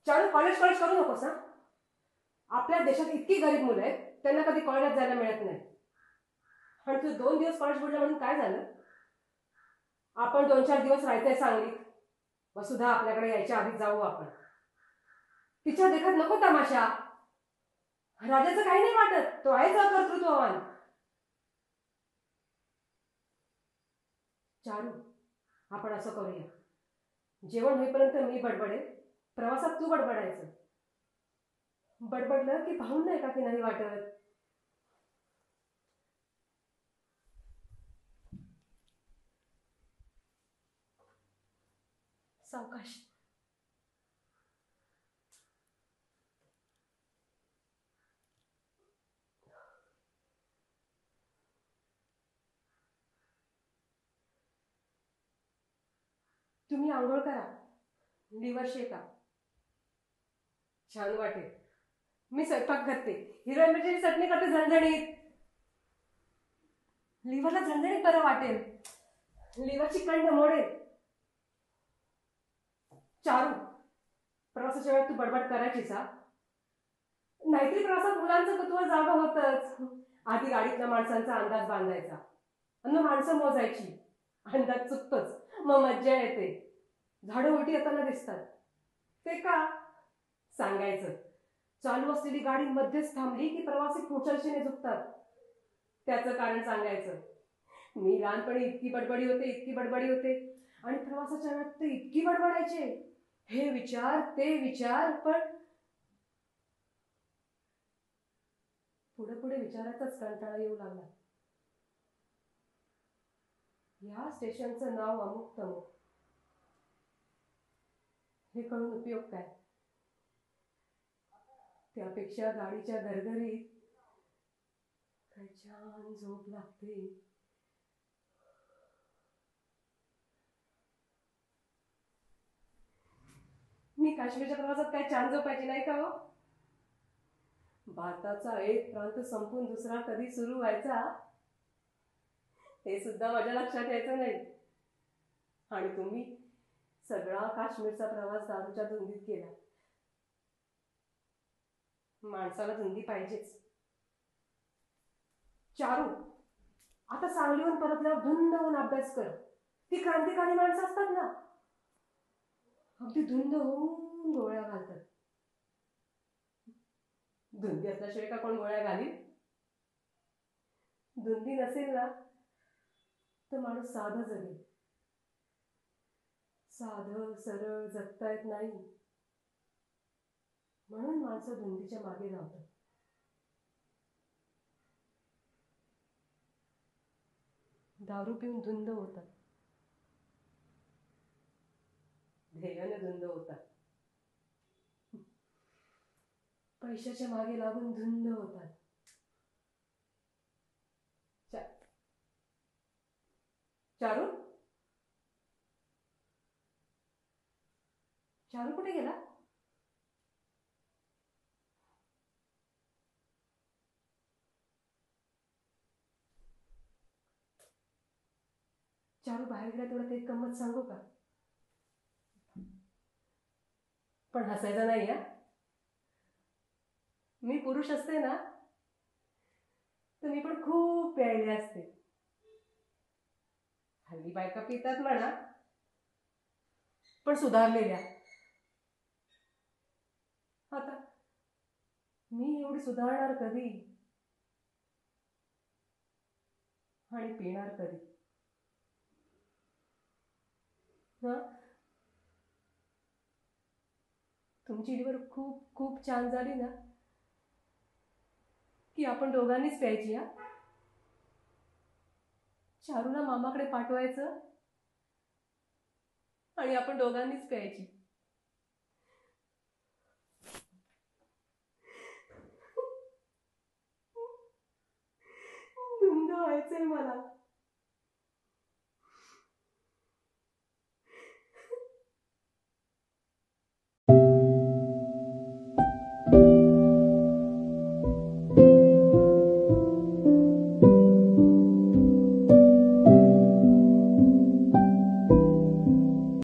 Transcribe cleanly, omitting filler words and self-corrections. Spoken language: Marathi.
चालू कॉलेज करू नकोस ना. आपल्या देशात इतकी गरीब मुलं आहेत, त्यांना कधी कॉलेजात जायला मिळत नाही. आणि तू 2 दिवस कॉलेज बुडलं म्हणून काय झालं? आपण 2-4 दिवस राहायचंय सांगलीत. वसुधा आपल्याकडे यायच्या आधी जाऊ आपण. तिच्या देखत नको तमाशा. राजाचं काही नाही वाटत, तो आहेच अकर्तृत्ववान. चारू, आपण असं करूया, जेवण होईपर्यंत मी बडबडे, प्रवासात तू बडबडायचं. बडबडलं की भाऊन नाही का की नाही वाटत. सावकाश. तुम्ही आंघोळ करा, लिव्हर शेका, छान वाटेल. मी स्वयंपाक करते, हिरव्या मिरचीची चटणी करते झणझणीत. लिव्हरला झणझणीत बरं वाटेल, लिव्हरची कंड मोडेल. चारू, प्रवासाच्या वेळेत तू बडबड करायचीस हा. नाहीतरी प्रवासात मुलांचं कुतूहल जागा होतच. आधी गाडीतल्या माणसांचा अंदाज बांधायचा, अन्न माणसं मोजायची. अंदाज चुकतोच, मग मज्जा येते. झाडं उलटी येताना दिसतात, ते का सांगायचं. चालू असलेली गाडी मध्येच थांबली की प्रवासी पुढच्या दिशेने झुकतात, त्याचं कारण सांगायचं. मी लहानपणी इतकी बडबडी होते आणि प्रवासाच्या वेळात ते इतकी बडबडायचे, हे विचार ते विचार. पण पुढे विचारायचाच कंटाळा येऊ लागला. या स्टेशनचं नाव अमुक तमुक, हे कळून उपयोग काय? त्यापेक्षा गाडीच्या गरगरीत काय छान झोप लागते. मी काश्मीरच्या प्रवासात काय छान झोपायची नाही का हो? भारताचा एक प्रांत संपून दुसरा कधी सुरू व्हायचा हे सुद्धा माझ्या लक्षात यायचं नाही. आणि तुम्ही सगळा काश्मीरचा प्रवास दारूच्या धुंदीत केला. माणसाला धुंदी पाहिजेच. चारू, आता सांगलीहून परतल्यावर धुंद होऊन अभ्यास कर. ती क्रांतिकारी माणसं असतात ना, अगदी धुंद होऊन गोळ्या घालतात. धुंदी असल्याशिवाय का कोण गोळ्या घालील? धुंदी नसेल ना तर माणूस साधं जगेल. साधं सरळ जगता येत नाही, म्हणून माणसं धुंदीच्या मागे धावतात. दारू पिऊन धुंद होतात, ध्येयाने धुंद होतात, पैशाच्या मागे लागून धुंद होतात. चारू, चारू कुठे गेला? चारू बाहेर गेला तेवढं ते गंमत सांगू का? पण हसायचं नाही हा. मी पुरुष असते ना तर मी पण खूप प्यायले असते. हल्ली बायका पितात म्हणा, पण सुधारलेल्या. आता मी एवढी सुधारणार कधी आणि पिणार कधी? तुमची लिव्हर खूप खूप छान झाली ना की आपण दोघांनीच प्यायची. हा, चारूला मामाकडे पाठवायचं आणि आपण दोघांनीच प्यायची. धुंद व्हायचंय मला.